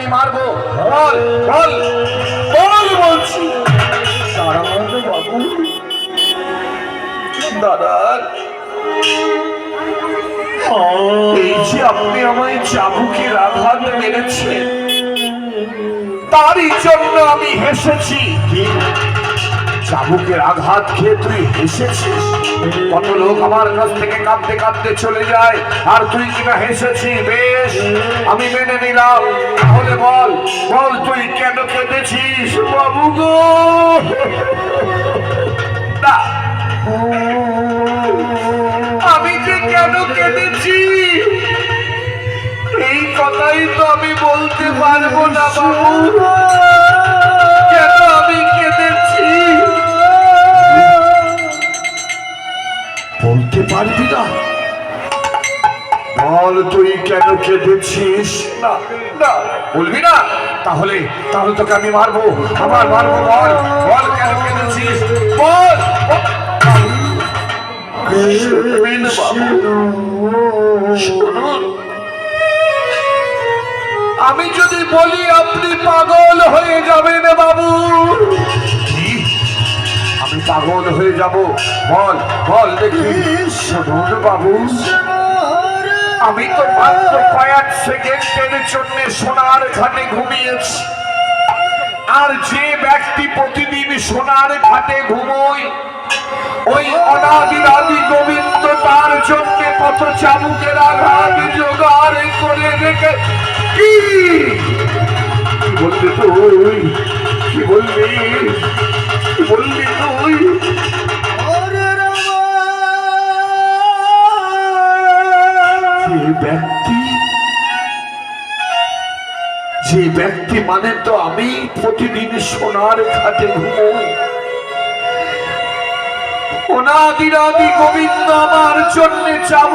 আমি মারবো? বল বল বল বলছি। বাবু দাদা, এই যে আপনি আমায় চাবুকের আঘাত মেরেছেন, তারই জন্য আমি হেসেছি। চাবুকের আঘাত খেয়ে তুই হেসেছিস? কত লোক আমার কাছ থেকে কাঁদতে কাঁদতে চলে যায়, আর তুই কিনা হেসেছি। বেশ, আমি মেনে নিলাম। তাহলে বল বল তুই কেন কেঁদেছিস? বাবু গো, না, আমি যে কেন কেঁদেছি এই কথাই তো আমি বলতে পারবো না বাবু। কেন আমি কেঁদেছি বলতে পারবি না? বল তুই কেন কেঁদেছিস? না না, বলবি না? তাহলে তাহলে তোকে আমি মারবো, আমার মারবো। বল বল কেন কেঁদেছিস? বল। আমি যদি বলি আপনি পাগল হয়ে যাবেন বাবু। আমি পাগল হয়ে যাব? বল বল দেখি। শুনুন বাবু, আমি তো মাত্র কয়েক সেকেন্ডের জন্য সোনার ঘাটে ঘুমিয়েছি। আর যে ব্যক্তি প্রতিদিন সোনার ঘাটে ঘুমোয়, ওই অনাদি গোবিন্দ তার জন্য কত চাবুকের আঘাত জোগাড় করে রেখে। কি বললি তুই? কি বললি? কি বললি তুই? যে ব্যক্তি মানে তো আমি প্রতিদিন সোনার ঘাটে ঘুমোই, অনাদি গোবিন্দ আমার জন্য চাবুক